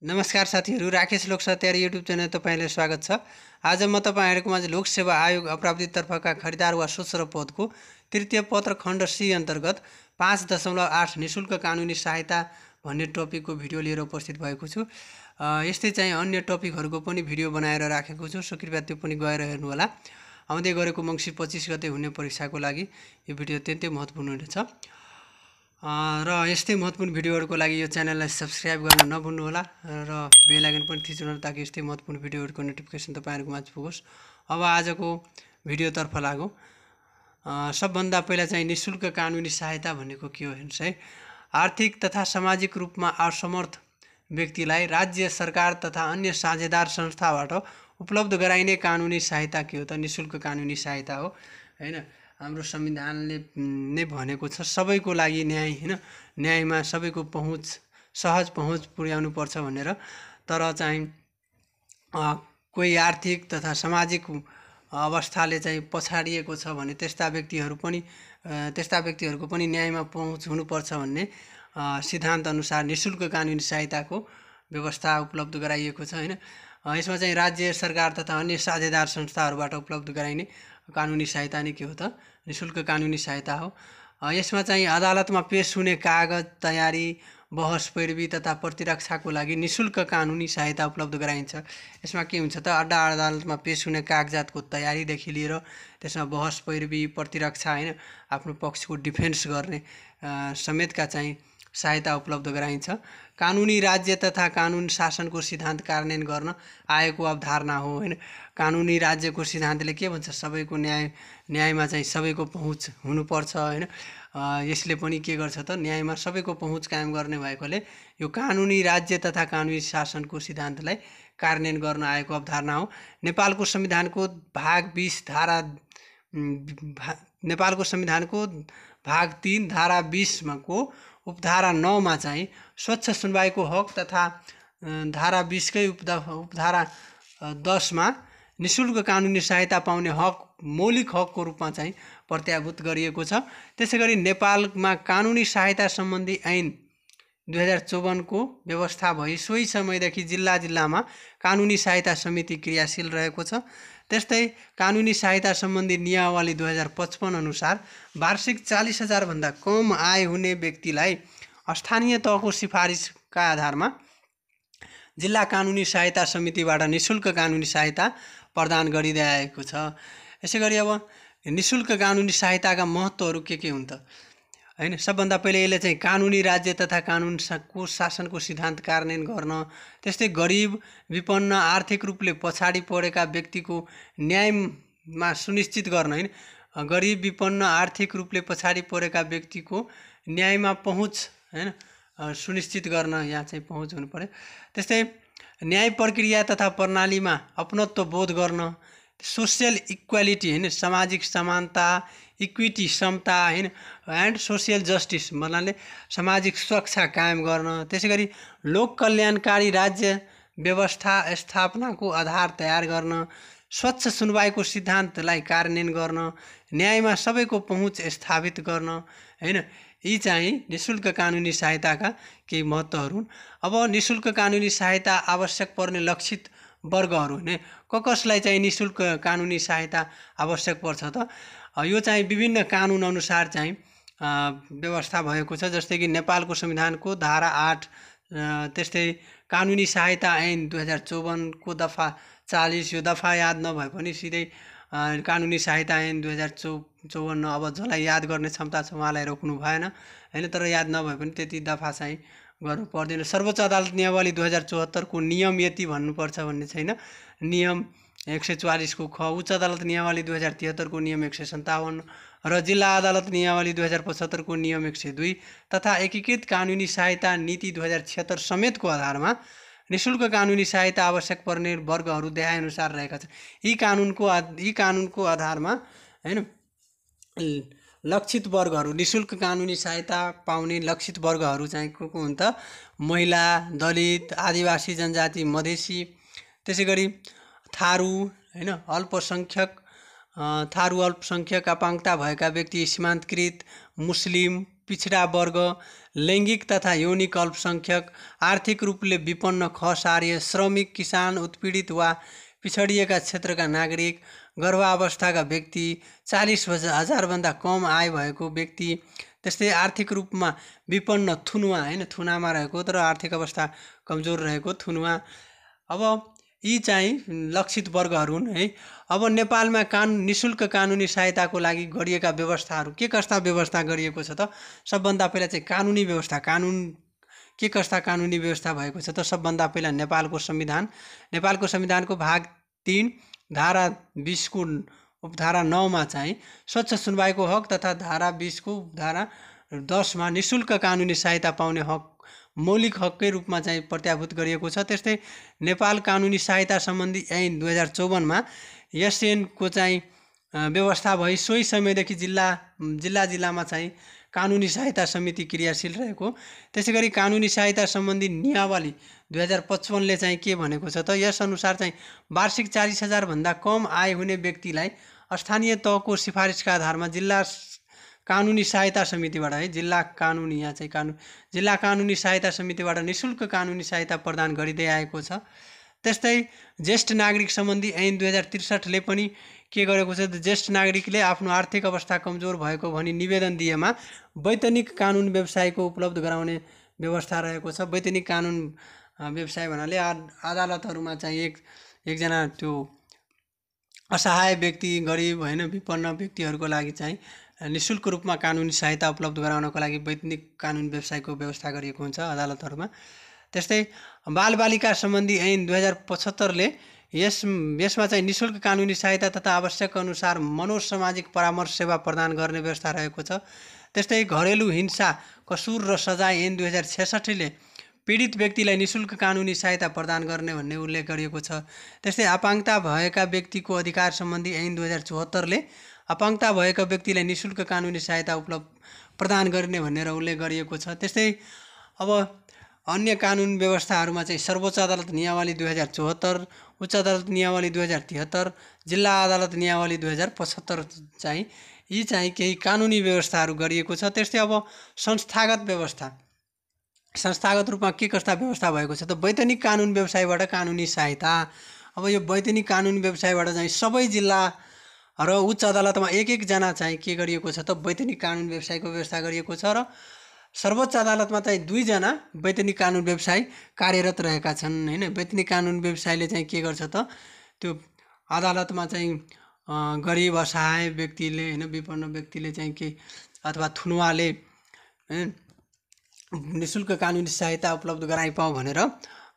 नमस्कार साथीहरू, राकेश लोक सत्यारी युट्युब च्यानल तपाईले स्वागत छ। आज म तपाईहरुको माझ लोक सेवा आयोग अप्राप्तितर्फका खरिदार वा सूचना पदको तृतीय पत्र खण्ड सी अन्तर्गत 5.8 निशुल्क कानुनी सहायता भन्ने टपिकको भिडियो लिएर उपस्थित भएको छु। यस्तै चाहिँ अन्य टपिकहरुको पनि भिडियो बनाएर राखेको छु, सो कृपया त्यो पनि गएर हेर्नु होला। आउँदै गरेको मङ्सिर 25 गते हुने परीक्षाको लागि यो भिडियो अत्यन्तै महत्त्वपूर्ण हुनेछ। र यस्तै महत्त्वपूर्ण भिडियोहरुको लागि यो च्यानललाई सब्स्क्राइब गर्न नभुल्नु होला र बेल आइकन पनि थिच्नु होला ताकि यस्तै महत्त्वपूर्ण भिडियोहरुको नोटिफिकेसन तपाईहरुको माझ पुगोस्। अब आजको भिडियोतर्फ लागौं। सबभन्दा पहिला चाहिँ निशुल्क कानुनी सहायता भनेको के हो हेर्नुस् है। आर्थिक तथा सामाजिक रूपमा असमर्थ व्यक्तिलाई राज्य सरकार तथा अन्य साझेदार संस्थाबाट उपलब्ध गराइने कानुनी सहायता के हो त? निशुल्क कानुनी सहायता हो हैन। हाम्रो संविधानले नै भनेको छ सबैको लागि न्याय हैन, न्यायमा सबैको पहुँच सहज पहुँच पुर्याउनु पर्छ भनेर। तर चाहिँ कोही आर्थिक तथा सामाजिक अवस्थाले चाहिँ पछाडिएको छ भने त्यस्ता व्यक्तिहरुको पनि न्यायमा पहुँच हुनुपर्छ भन्ने सिद्धान्त अनुसार निशुल्क कानुनी सहायताको व्यवस्था उपलब्ध गराइएको छ हैन। यसमा चाहिँ राज्य सरकार तथा अन्य साझेदार संस्थाहरूबाट उपलब्ध गराइने कानुनी सहायता नै के हो त? निशुल्क कानुनी सहायता हो। यसमा चाहिँ अदालतमा पेश हुने कागज तयारी, बहस पैरवी तथा प्रतिरक्षाको लागि निशुल्क कानुनी सहायता उपलब्ध गराइन्छ। यसमा के हुन्छ त? अड्डा अदालतमा पेश हुने कागजातको तयारीदेखि लिएर त्यसमा बहस पैरवी, प्रतिरक्षा हैन, आफ्नो पक्षको डिफेन्स गर्ने समेतका चाहिँ सहायता उपलब्ध गराइन्छ। कानुनी राज्य तथा कानुन शासनको सिद्धान्त कार्यान्वयन गर्न आएको अवधारणा हो हैन। कानुनी राज्यको सिद्धान्तले के भन्छ? सबैको न्यायमा चाहिँ सबैको पहुँच हुनुपर्छ हैन। यसले पनि के गर्छ त? न्यायमा सबैको पहुँच कायम गर्ने भएकोले यो कानुनी राज्य तथा कानुनी शासनको सिद्धान्तलाई कार्यान्वयन गर्न आएको अवधारणा हो। नेपालको संविधानको भाग 3 धारा 20 को उपधारा 9 मा चाहिँ स्वच्छ सुनवाईको हक तथा धारा 20 कै उपधारा 10 मा निशुल्क कानुनी सहायता पाउने हक मौलिक हकको रूपमा चाहिँ प्रत्याभूत गरिएको छ। त्यसैगरी नेपालमा कानुनी सहायता सम्बन्धी ऐन 2054 को व्यवस्था भई सोही समयदेखि जिल्लामा कानुनी सहायता समिति क्रियाशील रहेको छ। त्यस्तै कानुनी सहायता सम्बन्धी नियमावली 2055 अनुसार वार्षिक 40,000 भन्दा कम आय हुने व्यक्तिलाई स्थानीय तहको सिफारिसका आधारमा जिल्ला कानुनी सहायता समितिबाट निशुल्क कानुनी सहायता प्रदान गरिरहेको छ। यसैगरी अब निशुल्क कानुनी सहायताका महत्त्वहरू के हुन् त हैन। सबभन्दा पहिले यसले चाहिँ कानुनी राज्य तथा कानुनको शासनको सिद्धान्त कार्यान्वयन गर्न, त्यस्तै गरिब, विपन्न, आर्थिक रूपले पछाडि परेका व्यक्तिको न्यायमा सुनिश्चित गर्न हैन। गरिब, विपन्न, आर्थिक रूपले पछाडि परेका व्यक्तिको न्यायमा पहुँच हैन सुनिश्चित गर्न यहाँ चाहिँ पहुँच हुनु पर्यो। त्यस्तै न्याय प्रक्रिया तथा प्रणालीमा अपनत्व बोध गर्न, सोशल इक्वालिटी हैन, सामाजिक समानता, इक्विटी समता हैन, एन्ड सोशल जस्टिस भन्नाले सामाजिक सुरक्षा कायम गर्न। त्यसैगरी लोक कल्याणकारी राज्य व्यवस्था स्थापनाको आधार तयार गर्न, स्वच्छ सुनवाईको सिद्धान्तलाई कार्यान्वयन गर्न, न्यायमा सबैको पहुँच स्थापित गर्न हैन। यी चाहिँ निशुल्क कानुनी सहायताका केही महत्त्वहरू हुन्। अब निशुल्क कानुनी सहायता आवश्यक पर्ने लक्षित वर्गहरू हैन, कसलाई चाहिँ निशुल्क कानुनी सहायता आवश्यक पर्छ त? यो चाहिँ विभिन्न कानुन अनुसार चाहिँ व्यवस्था भएको छ। जस्तै कि नेपालको संविधानको धारा 8, त्यस्तै कानुनी सहायता ऐन 2054 को दफा 40, यो दफा याद नभए पनि सिधै कानुनी सहायता ऐन 2054, अब जसलाई याद गर्ने क्षमता छ उहाँलाई रोक्नु भएन हैन, तर याद नभए पनि त्यति दफा चाहिँ गर्नु पर्दैन। सर्वोच्च अदालत नियमावली 2074 को नियम यति भन्नुपर्छ भन्ने छैन। नियम 144 को ख, उच्च अदालत नियमावली 2073 को नियम 157 र जिल्ला अदालत नियमावली 2075 को नियम 102 तथा एकीकृत कानुनी सहायता नीति 2076 समेतको आधारमा निशुल्क कानुनी सहायता आवश्यक पर्ने वर्गहरू देखाएअनुसार रहेका छन्। यी कानुनको आधारमा हैन लक्षित वर्गहरू, निशुल्क कानुनी सहायता पाउने लक्षित वर्गहरू चाहिँ को हुन् त? महिला, दलित, आदिवासी जनजाति, मधेसी, त्यसैगरी थारू हैन, अल्पसंख्यक, अपाङ्गता भएका व्यक्ति, सीमान्तकृत, मुस्लिम, पिछडा वर्ग, लैङ्गिक तथा यौनिक अल्पसङ्ख्यक, आर्थिक रूपले विपन्न, खस-आर्य, श्रमिक, किसान, उत्पीडित वा पिछडिएका क्षेत्रका नागरिक, गर्भावस्थाका व्यक्ति, 40,000 कम आय भएको व्यक्ति, त्यस्तै आर्थिक रूपमा विपन्न थुनुवा हैन, थुनामा रहेको तर आर्थिक अवस्था कमजोर रहेको थुनुवा। अब यी चाहिँ लक्षित वर्गहरू हुन् है। अब नेपालमा निशुल्क कानुनी सहायताको लागि गरिएका व्यवस्थाहरू के कस्ता व्यवस्था गरिएको छ त? सबभन्दा पहिला चाहिँ कानुनी व्यवस्था, के कस्ता कानुनी व्यवस्था भएको छ त? सबभन्दा पहिला नेपालको संविधानको भाग 3 धारा 20 को उपधारा 9 मा चाहिँ स्वच्छ सुनवाईको हक तथा धारा 20 को उपधारा 10 मा निशुल्क कानुनी सहायता पाउने हक मौलिक हककै रूपमा चाहिँ प्रत्याभूत गरिएको छ। त्यस्तै नेपाल कानुनी सहायता सम्बन्धी ऐन 2054 मा एसएनको चाहिँ व्यवस्था भई सोही समयदेखि जिल्लामा चाहिँ कानुनी सहायता समिति क्रियाशील रहेको। त्यसैगरी कानुनी सहायता सम्बन्धी नियमावली 2055 ले चाहिँ के भनेको छ त? यस अनुसार चाहिँ वार्षिक 40,000 भन्दा कम आय हुने व्यक्तिलाई स्थानीय तहको सिफारिसका आधारमा जिल्ला कानुनी सहायता समितिबाट है, जिल्ला कानुनी सहायता समितिबाट निशुल्क कानुनी सहायता प्रदान गरिँदै आएको छ। त्यस्तै ज्येष्ठ नागरिक सम्बन्धी ऐन 2063 ले पनि के गरेको छ त? ज्येष्ठ नागरिकले आफ्नो आर्थिक अवस्था कमजोर भएको भनी निवेदन दिएमा वैतनिक कानुन व्यवसायको उपलब्ध गराउने व्यवस्था रहेको छ। वैतनिक कानुन व्यवसाय भन्नाले अदालतहरूमा चाहिँ एकजना त्यो असहाय व्यक्ति, गरिब हैन, विपन्न व्यक्तिहरूको लागि चाहिँ निशुल्क रूपमा कानुनी सहायता उपलब्ध गराउनको लागि वैतनिक कानुन व्यवसायको व्यवस्था गरिएको हुन्छ अदालतहरूमा। त्यस्तै बालबालिका सम्बन्धी ऐन 2075 ले यसमा चाहिँ निशुल्क कानुनी सहायता तथा आवश्यक अनुसार मनोसामाजिक परामर्श सेवा प्रदान गर्ने व्यवस्था रहेको छ। त्यस्तै घरेलु हिंसा, कसुर र सजाय ऐन 2066 ले पीडित व्यक्तिलाई निशुल्क कानुनी सहायता प्रदान गर्ने भन्ने उल्लेख गरिएको छ। त्यस्तै अपाङ्गता भएका व्यक्तिको अधिकार सम्बन्धी ऐन 2074 ले अपाङ्गता भएका व्यक्तिलाई निशुल्क कानुनी सहायता प्रदान गर्ने भनेर उल्लेख गरिएको छ। त्यस्तै अब अन्य कानुन व्यवस्थाहरूमा चाहिँ सर्वोच्च अदालत नियमावली 2074, उच्च अदालत नियमावली 2073, जिल्ला अदालत नियमावली 2075 चाहिँ यी चाहिँ केही कानुनी व्यवस्थाहरू गरिएको छ। त्यस्तै अब संस्थागत रूपमा के कस्ता व्यवस्था भएको छ त? वैतनिक कानुन व्यवसायबाट कानुनी सहायता। अब यो वैतनिक कानुन व्यवसायबाट चाहिँ सबै जिल्ला र उच्च अदालतमा एक जना चाहिँ के गरिएको छ त? वैतनिक कानुन व्यवसायको व्यवस्था गरिएको छ र सर्वोच्च अदालतमा चाहिँ 2 जना वैतनिक कानुन व्यवसाय कार्यरत रहेका छन् हैन। वैतनिक कानुन व्यवसायले चाहिँ के गर्छ त? त्यो अदालतमा चाहिँ गरिब असहाय व्यक्तिले हैन, विपन्न व्यक्तिले चाहिँ के अथवा थुनुवाले निशुल्क कानुनी सहायता उपलब्ध गराइपाऊ भनेर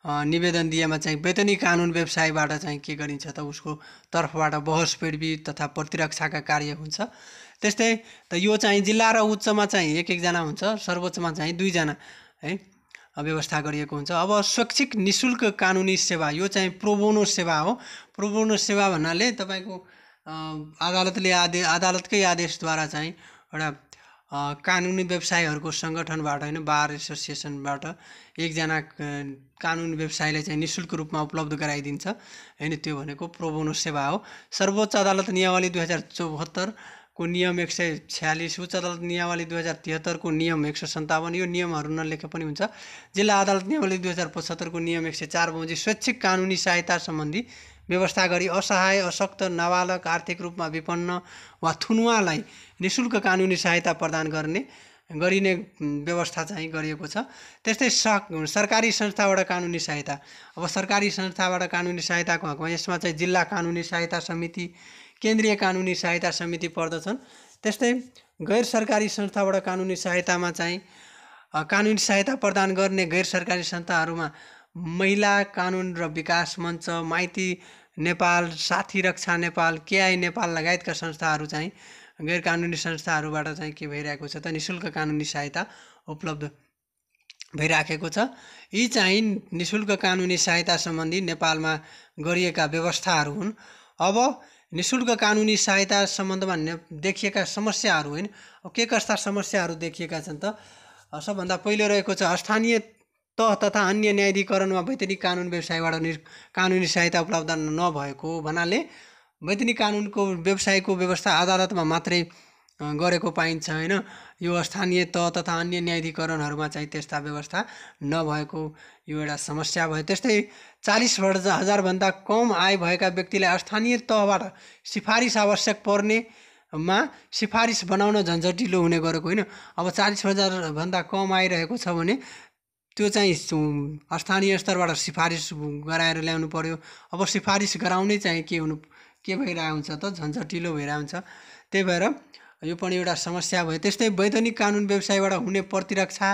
निवेदन दिएमा चाहिँ वैतनिक कानुन व्यवसायबाट चाहिँ के गरिन्छ त? उसको तर्फबाट बहस पेरवी तथा प्रतिरक्षाका कार्य हुन्छ। त्यस्तै त यो चाहिँ जिल्ला र उच्चमा चाहिँ एक जना हुन्छ, सर्वोच्चमा चाहिँ 2 जना है व्यवस्था गरिएको हुन्छ। अब स्वैच्छिक निशुल्क कानुनी सेवा, यो चाहिँ प्रोबोनो सेवा हो। प्रोबोनो सेवा भन्नाले तपाईको अदालतकै आदेशद्वारा चाहिँ एउटा कानुनी व्यवसायहरूको सङ्गठनबाट हैन, बार एसोसिएसनबाट एकजना कानुन व्यवसायले चाहिँ निशुल्क रूपमा उपलब्ध गराइदिन्छ हैन, त्यो भनेको प्रोबोनो सेवा हो। सर्वोच्च अदालत नियमावली 2074 को नियम 146, उच्च अदालत नियमावली 2073 को नियम 157, यो नियमहरू नलेखे पनि हुन्छ। जिल्ला अदालत नियमावली 2075 को नियम 104 बमोजिम स्वैच्छिक कानुनी सहायता सम्बन्धी व्यवस्था गरी असहाय, अशक्त, नाबालक, आर्थिक रूपमा विपन्न वा थुनुवालाई निशुल्क कानुनी सहायता प्रदान गरिने व्यवस्था चाहिँ गरिएको छ। त्यस्तै सरकारी संस्थाबाट कानुनी सहायता। अब सरकारी संस्थाबाट कानुनी सहायताको हकमा यसमा चाहिँ जिल्ला कानुनी सहायता समिति, केन्द्रीय कानुनी सहायता समिति पर्दछन्। त्यस्तै गैर सरकारी संस्थाबाट कानुनी सहायतामा चाहिँ कानुनी सहायता प्रदान गर्ने गैर सरकारी संस्थाहरूमा महिला कानुन र विकास मञ्च, माइती नेपाल, साथी रक्षा नेपाल, केआई नेपाल लगायतका संस्थाहरू चाहिँ गैर कानुनी संस्थाहरूबाट चाहिँ के भइरहेको छ त? निशुल्क कानुनी सहायता उपलब्ध भइराखेको छ। यी चाहिँ निशुल्क कानुनी सहायता सम्बन्धी नेपालमा गरिएका व्यवस्थाहरू हुन्। अब निशुल्क कानुनी सहायता सम्बन्धमा देखिएका समस्याहरू हैन, के कस्ता समस्याहरू देखिएका छन् त? सबभन्दा पहिलो रहेको छ स्थानीय तह तथा अन्य न्यायाधिकरणमा वैतनिक कानुन व्यवसायबाट कानुनी सहायता उपलब्ध नभएको भन्नाले वैतनिक कानुनको व्यवसायको व्यवस्था अदालतमा मात्रै गरेको पाइन्छ हैन। यो स्थानीय तह तथा अन्य न्यायाधिकरणहरूमा चाहिँ त्यस्ता व्यवस्था नभएको यो एउटा समस्या भयो। त्यस्तै 40,000 भन्दा कम आय भएका व्यक्तिलाई स्थानीय तहबाट सिफारिस आवश्यक पर्नेमा सिफारिस बनाउन झन्झटिलो हुने गरेको होइन। अब 40,000 भन्दा कम आइरहेको छ भने त्यो चाहिँ स्थानीय स्तरबाट सिफारिस गराएर ल्याउनु पर्यो। अब सिफारिस गराउने चाहिँ के भइरहेको हुन्छ त, झन्झटिलो भइरहेको हुन्छ। त्यही भएर यो पनि एउटा समस्या भयो। त्यस्तै वैधानिक कानुन व्यवसायबाट हुने प्रतिरक्षा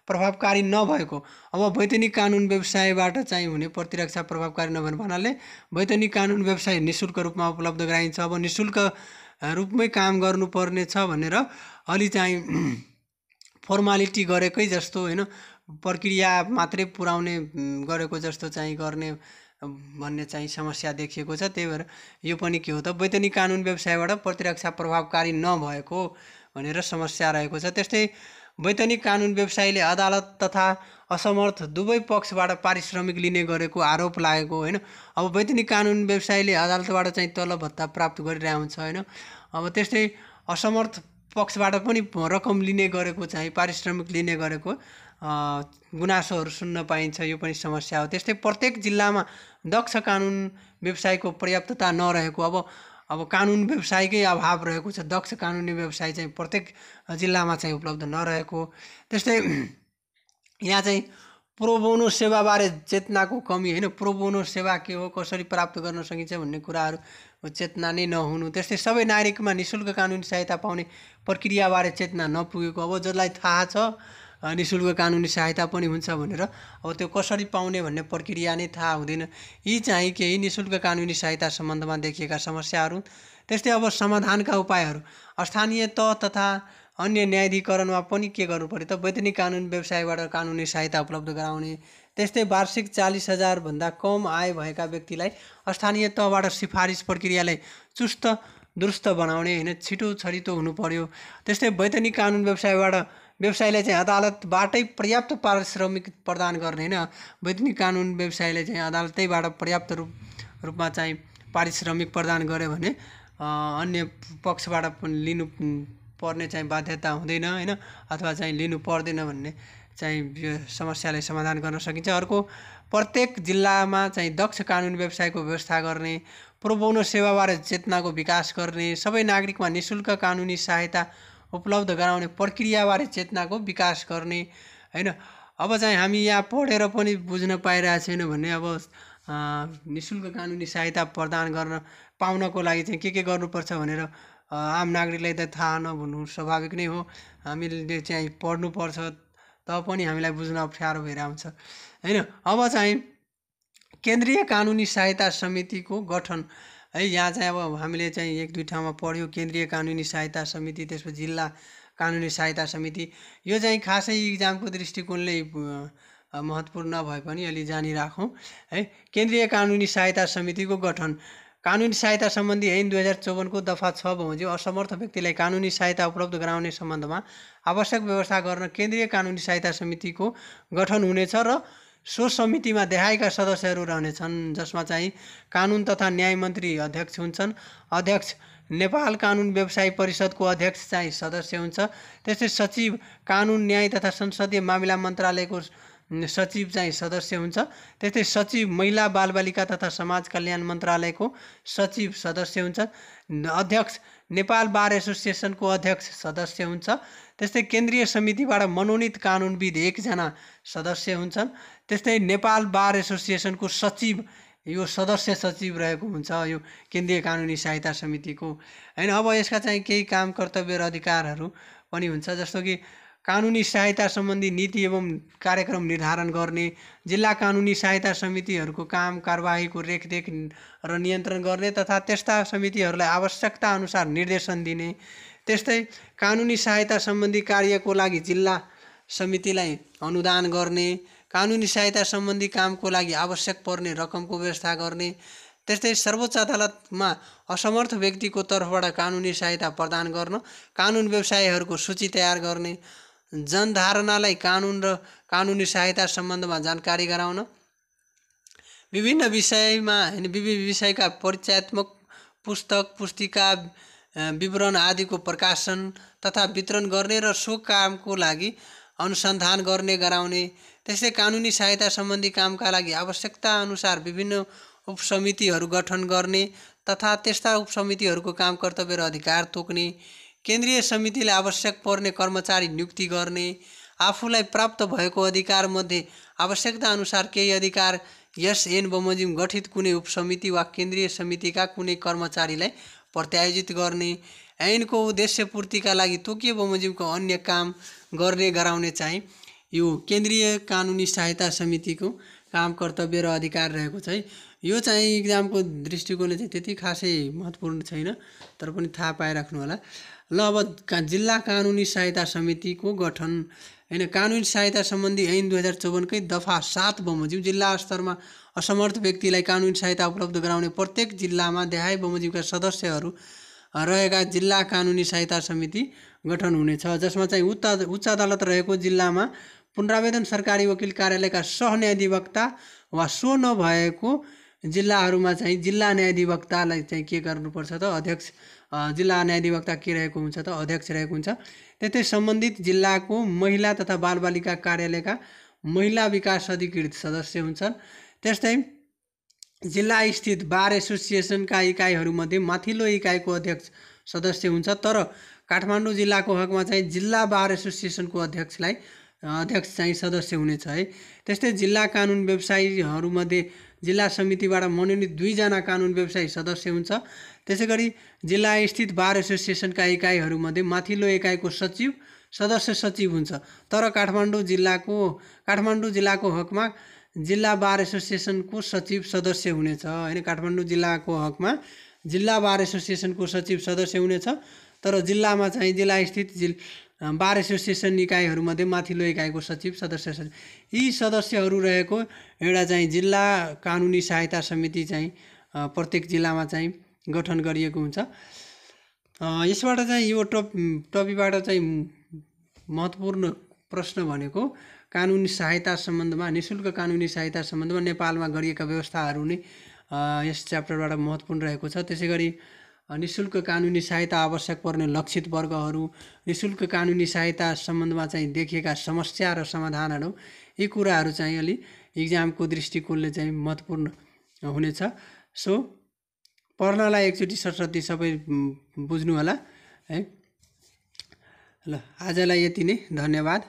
प्रभावकारी नभएको। अब वैधानिक कानुन व्यवसायबाट चाहिँ हुने प्रतिरक्षा प्रभावकारी नभएको भन्नाले वैधानिक कानुन व्यवसाय निःशुल्क रूपमा उपलब्ध गराइन्छ। अब निःशुल्क रूपमै काम गर्नुपर्ने छ भनेर अलि चाहिँ फर्मालिटी गरेकै जस्तो होइन, प्रक्रिया मात्रै पुर्याउने गरेको जस्तो चाहिँ गर्ने भन्ने चाहिँ समस्या देखिएको छ। त्यही भएर यो पनि के हो त, वैधानिक कानुन व्यवसायबाट प्रतिरक्षा प्रभावकारी नभएको भनेर समस्या रहेको छ। त्यस्तै वैधानिक कानुन व्यवसायले अदालत तथा असमर्थ दुवै पक्षबाट पारिश्रमिक लिने गरेको आरोप लागेको होइन। अब वैधानिक कानुन व्यवसायले अदालतबाट चाहिँ तलब भत्ता प्राप्त गरिरहेको हुन्छ होइन। अब त्यस्तै असमर्थ पक्षबाट पनि रकम लिने गरेको चाहिँ पारिश्रमिक लिने गरेको गुनासोहरू सुन्न पाइन्छ। यो पनि समस्या हो। त्यस्तै प्रत्येक जिल्लामा दक्ष कानुन व्यवसायको पर्याप्तता नरहेको। अब कानुन व्यवसायकै अभाव रहेको छ। दक्ष कानुनी व्यवसाय चाहिँ प्रत्येक जिल्लामा चाहिँ उपलब्ध नरहेको। त्यस्तै यहाँ चाहिँ प्रोबोनो सेवाबारे चेतनाको कमी होइन। प्रोबोनो सेवा के हो, कसरी प्राप्त गर्न सकिन्छ भन्ने कुराहरू चेतना नै नहुनु। त्यस्तै सबै नागरिकमा निःशुल्क कानुनी सहायता पाउने प्रक्रियाबारे चेतना नपुगेको। अब जसलाई थाहा छ निःशुल्क कानुनी सहायता पनि हुन्छ भनेर अब त्यो कसरी पाउने भन्ने प्रक्रिया नै थाहा हुँदैन। यी चाहिँ केही निःशुल्क कानुनी सहायता सम्बन्धमा देखिएका समस्याहरू। त्यस्तै अब समाधानका उपायहरू स्थानीय तह तथा अन्य न्यायाधिकरणमा पनि के गर्नु पर्यो त, वैधानिक कानुन व्यवसायबाट कानुनी सहायता उपलब्ध गराउने। त्यस्तै वार्षिक 40,000 भन्दा कम आय भएका व्यक्तिलाई स्थानीय तहबाट सिफारिस प्रक्रियालाई चुस्त दुरुस्त बनाउने होइन, छिटो छरितो हुनु पर्यो। त्यस्तै वैधानिक कानुन व्यवसायलाई चाहिँ अदालतबाटै पर्याप्त पारिश्रमिक प्रदान गर्ने होइन। वैधानिक कानुन व्यवसायले चाहिँ अदालतैबाट पर्याप्त रूपमा चाहिँ पारिश्रमिक प्रदान गर्यो भने अन्य पक्षबाट पनि लिनु पर्ने चाहिँ बाध्यता हुँदैन होइन, अथवा चाहिँ लिनु पर्दैन भन्ने चाहिँ यो समस्यालाई समाधान गर्न सकिन्छ। अर्को, प्रत्येक जिल्लामा चाहिँ दक्ष कानुन व्यवसायको व्यवस्था गर्ने, प्रोबोनो सेवाबारे चेतनाको विकास गर्ने, सबै नागरिकमा निःशुल्क कानुनी सहायता उपलब्ध गराउने प्रक्रियाबारे चेतनाको विकास गर्ने होइन। अब चाहिँ हामी यहाँ पढेर पनि बुझ्न पाइरहेको छैन भने अब निःशुल्क कानुनी सहायता प्रदान गर्न पाउनको लागि चाहिँ के गर्नुपर्छ भनेर आम नागरिकलाई त थाहा नहुनु स्वाभाविक नै हो। हामीले चाहिँ पढ्नुपर्छ पनि हामीलाई बुझ्न अप्ठ्यारो भइरहेको हुन्छ होइन। अब चाहिँ केन्द्रीय कानुनी सहायता समितिको गठन है। यहाँ चाहिँ अब हामीले चाहिँ एक दुई ठाउँमा पढ्यो केन्द्रीय कानुनी सहायता समिति, त्यसपछि जिल्ला कानुनी सहायता समिति। यो चाहिँ खासै इक्जामको दृष्टिकोणले महत्त्वपूर्ण नभए पनि अलि जानिराखौँ है। केन्द्रीय कानुनी सहायता समितिको गठन कानुनी सहायता सम्बन्धी ऐन 2054 को दफा 6 बमोजिम असमर्थ व्यक्तिलाई कानुनी सहायता उपलब्ध गराउने सम्बन्धमा आवश्यक व्यवस्था गर्न केन्द्रीय कानुनी सहायता समितिको गठन हुनेछ र सो समितिमा देहायका सदस्यहरू रहनेछन्, जसमा चाहिँ कानुन तथा न्याय मन्त्री अध्यक्ष हुन्छन्। अध्यक्ष नेपाल कानुन व्यवसाय परिषदको अध्यक्ष चाहिँ सदस्य हुन्छ। त्यस्तै सचिव कानुन न्याय तथा संसदीय मामिला मन्त्रालयको सचिव चाहिँ सदस्य हुन्छ। त्यस्तै सचिव महिला बालबालिका तथा समाज कल्याण मन्त्रालयको सचिव सदस्य हुन्छ। अध्यक्ष नेपाल बार एसोसिएसनको अध्यक्ष सदस्य हुन्छ। त्यस्तै केन्द्रीय समितिबाट मनोनित कानुनविद 1 जना सदस्य हुन्छन्। त्यस्तै नेपाल बार एसोसिएसनको सचिव यो सदस्य सचिव रहेको हुन्छ यो केन्द्रीय कानुनी सहायता समितिको हैन। अब यसका चाहिँ केही काम कर्तव्य र अधिकारहरू पनि हुन्छ, जस्तो कि कानुनी सहायता सम्बन्धी नीति एवं कार्यक्रम निर्धारण गर्ने, जिल्ला कानुनी सहायता समितिहरूको काम कारबाहीको रेखदेख र नियन्त्रण गर्ने तथा त्यस्ता समितिहरूलाई आवश्यकता अनुसार निर्देशन दिने। त्यस्तै कानुनी सहायता सम्बन्धी कार्यको लागि जिल्ला समितिलाई अनुदान गर्ने, कानुनी सहायता सम्बन्धी कामको लागि आवश्यक पर्ने रकमको व्यवस्था गर्ने। त्यस्तै सर्वोच्च अदालतमा असमर्थ व्यक्तिको तर्फबाट कानुनी सहायता प्रदान गर्न, कानुन व्यवसायीहरूको सूची तयार गर्ने, जनधारणालाई कानुन र कानुनी सहायता सम्बन्धमा जानकारी गराउन, विभिन्न विषयका परिचयात्मक पुस्तक पुस्तिका विवरण आदिको प्रकाशन तथा वितरण गर्ने र सो कामको लागि अनुसन्धान गर्ने गराउने। त्यसै कानुनी सहायता सम्बन्धी कामका लागि आवश्यकता अनुसार विभिन्न उपसमितिहरू गठन गर्ने तथा त्यस्ता उपसमितिहरूको काम कर्तव्य र अधिकार तोक्ने। केन्द्रीय समितिले आवश्यक पर्ने कर्मचारी नियुक्ति गर्ने। आफूलाई प्राप्त भएको अधिकार मध्ये आवश्यकता अनुसार केही अधिकार एसएन बमोजिम गठित कुनै उपसमिति वा केन्द्रीय समितिका कुनै कर्मचारीलाई प्रत्यायोजित गर्ने। ऐनको उद्देश्य पूर्तिका लागि तोकिए बमोजिमको अन्य काम गर्ने गराउने चाहिँ यो केन्द्रीय कानुनी सहायता समितिको काम कर्तव्य र अधिकार रहेको छ। यो चाहिँ इक्जामको दृष्टिकोणले चाहिँ त्यति खासै महत्त्वपूर्ण छैन, तर पनि थाहा पाइराख्नु होला। ल अब जिल्ला कानुनी सहायता समितिको गठन हैन। कानुनी सहायता सम्बन्धी ऐन 2054 दफा 7 बमोजिम जिल्ला स्तरमा असमर्थ व्यक्तिलाई कानुनी सहायता उपलब्ध गराउने प्रत्येक जिल्लामा देहाय बमोजिमका सदस्यहरू रहेका जिल्ला कानुनी सहायता समिति गठन हुनेछ, जसमा चाहिँ उच्च अदालत रहेको जिल्लामा पुनरावेदन सरकारी वकिल कार्यालयका सहन्यायाधिवक्ता वा सो नभएको जिल्लाहरूमा चाहिँ जिल्ला न्यायाधिवक्तालाई चाहिँ के गर्नुपर्छ त अध्यक्ष, जिल्ला न्यायाधिवक्ता के रहेको हुन्छ त अध्यक्ष रहेको हुन्छ। त्यस्तै सम्बन्धित जिल्लाको महिला तथा बालबालिका कार्यालयका महिला विकास अधिकृत सदस्य हुन्छन्। त्यस्तै जिल्ला स्थित बार एसोसिएसनका इकाइहरूमध्ये माथिल्लो इकाइको अध्यक्ष सदस्य हुन्छ, तर काठमाडौँ जिल्लाको हकमा चाहिँ जिल्ला बार एसोसिएसनको अध्यक्ष चाहिँ सदस्य हुनेछ है। त्यस्तै जिल्ला कानुन व्यवसायीहरूमध्ये जिल्ला समितिबाट मनोनित 2 जना कानुन व्यवसायी सदस्य हुन्छ। त्यसै गरी जिल्ला स्थित बार एसोसिएसनका इकाइहरूमध्ये माथिल्लो इकाइको सचिव सदस्य सचिव हुन्छ, तर काठमाडौँ जिल्लाको हकमा जिल्ला बार एसोसिएसनको सचिव सदस्य हुनेछ हैन। काठमाडौँ जिल्लाको हकमा जिल्ला बार एसोसिएसनको सचिव सदस्य हुनेछ, तर जिल्लामा चाहिँ जिल्ला स्थित बार एसोसिएसन इकाइहरूमध्ये माथिल्लो इकाइको सचिव सदस्य यी सदस्यहरू रहेको एउटा चाहिँ जिल्ला कानुनी सहायता समिति चाहिँ प्रत्येक जिल्लामा चाहिँ गठन गरिएको हुन्छ। यसबाट चाहिँ यो टपिकबाट चाहिँ महत्त्वपूर्ण प्रश्न भनेको कानुनी सहायता सम्बन्धमा निःशुल्क कानुनी सहायता सम्बन्धमा नेपालमा गरिएका व्यवस्थाहरू नै यस च्याप्टरबाट महत्त्वपूर्ण रहेको छ। त्यसै गरी निःशुल्क कानुनी सहायता आवश्यक पर्ने लक्षित वर्गहरू, निःशुल्क कानुनी सहायता सम्बन्धमा चाहिँ देखिएका समस्या र समाधानहरू, यी कुराहरू चाहिँ अलि इक्जामको दृष्टिकोणले चाहिँ महत्त्वपूर्ण हुनेछ। सो पढ्नलाई एकचोटि सरस्वती सबै बुझ्नु होला है। ल आजलाई यति नै, धन्यवाद।